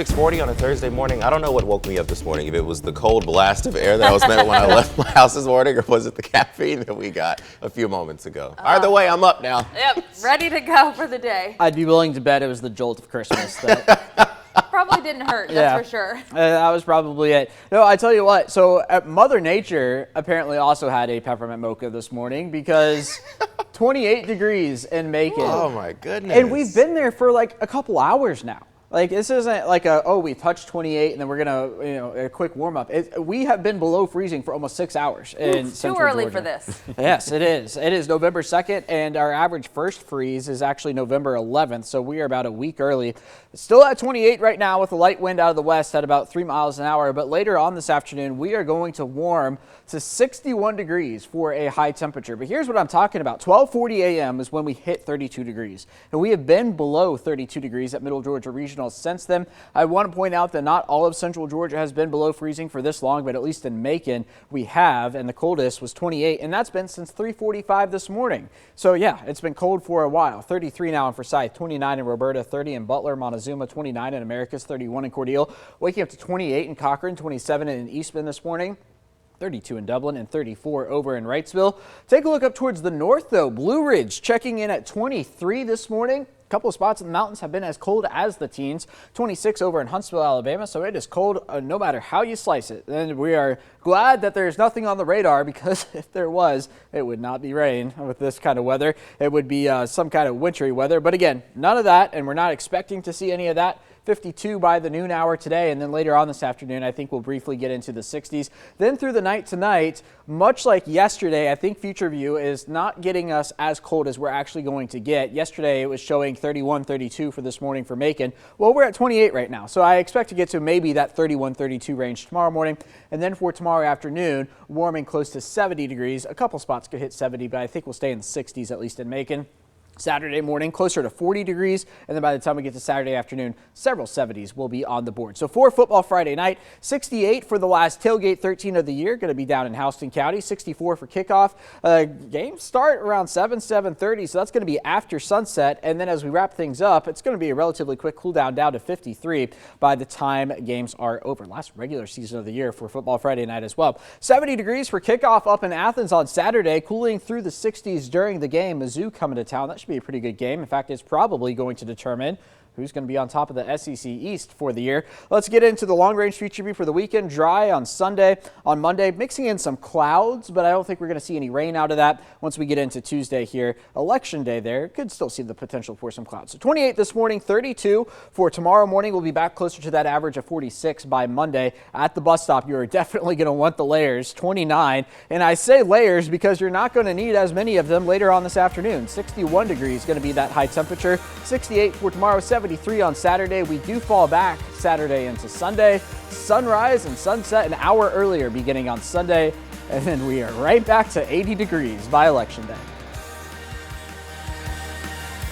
6:40 on a Thursday morning. I don't know what woke me up this morning, if it was the cold blast of air that I was met when I left my house this morning, or was it the caffeine that we got a few moments ago. Either way, I'm up now. Yep, ready to go for the day. I'd be willing to bet it was the jolt of Christmas. That Probably didn't hurt, that's for sure. That was probably it. No, I tell you what, so Mother Nature apparently also had a peppermint mocha this morning because 28 degrees in Macon. Oh my goodness. And we've been there for like a couple hours now. Like, this isn't like we touched 28 and then we're going to, a quick warm up. We have been below freezing for almost 6 hours in It's Central too early Georgia. for this. Yes, it is. It is November 2nd, and our average first freeze is actually November 11th, so we are about a week early. Still at 28 right now with a light wind out of the west at about 3 miles an hour, but later on this afternoon, we are going to warm to 61 degrees for a high temperature. But here's what I'm talking about. 12:40 a.m. is when we hit 32 degrees, and we have been below 32 degrees at Middle Georgia Regional since then. I want to point out that not all of Central Georgia has been below freezing for this long, but at least in Macon we have, and the coldest was 28, and that's been since 3:45 this morning. So yeah, it's been cold for a while. 33 now in Forsyth, 29 in Roberta, 30 in Butler, Montezuma, 29 in Americus, 31 in Cordele, waking up to 28 in Cochrane, 27 in Eastman this morning. 32 in Dublin and 34 over in Wrightsville. Take a look up towards the north though. Blue Ridge checking in at 23 this morning. A couple of spots in the mountains have been as cold as the teens. 26 over in Huntsville, Alabama. So it is cold no matter how you slice it. And we are glad that there's nothing on the radar, because if there was, it would not be rain with this kind of weather. It would be some kind of wintry weather. But again, none of that, and we're not expecting to see any of that. 52 by the noon hour today, and then later on this afternoon, I think we'll briefly get into the 60s. Then through the night tonight, much like yesterday, I think Future View is not getting us as cold as we're actually going to get. Yesterday, it was showing 31, 32 for this morning for Macon. Well, we're at 28 right now, so I expect to get to maybe that 31, 32 range tomorrow morning. And then for tomorrow afternoon, warming close to 70 degrees. A couple spots could hit 70, but I think we'll stay in the 60s, at least in Macon. Saturday morning, closer to 40 degrees, and then by the time we get to Saturday afternoon, several 70s will be on the board. So for football Friday night, 68 for the last tailgate 13 of the year, going to be down in Houston County, 64 for kickoff. Games start around 7:30, so that's going to be after sunset, and then as we wrap things up, it's going to be a relatively quick cool down to 53 by the time games are over. Last regular season of the year for football Friday night as well. 70 degrees for kickoff up in Athens on Saturday, cooling through the 60s during the game. Mizzou coming to town. That should be a pretty good game. In fact, it's probably going to determine who's going to be on top of the SEC East for the year. Let's get into the long-range future view for the weekend. Dry on Sunday. On Monday, mixing in some clouds, but I don't think we're going to see any rain out of that. Once we get into Tuesday here, election day there, could still see the potential for some clouds. So 28 this morning, 32 for tomorrow morning. We'll be back closer to that average of 46 by Monday. At the bus stop, you're definitely going to want the layers, 29. And I say layers because you're not going to need as many of them later on this afternoon. 61 degrees going to be that high temperature. 68 for tomorrow, 73 on Saturday. We do fall back Saturday into Sunday. Sunrise and sunset an hour earlier beginning on Sunday. And then we are right back to 80 degrees by election day.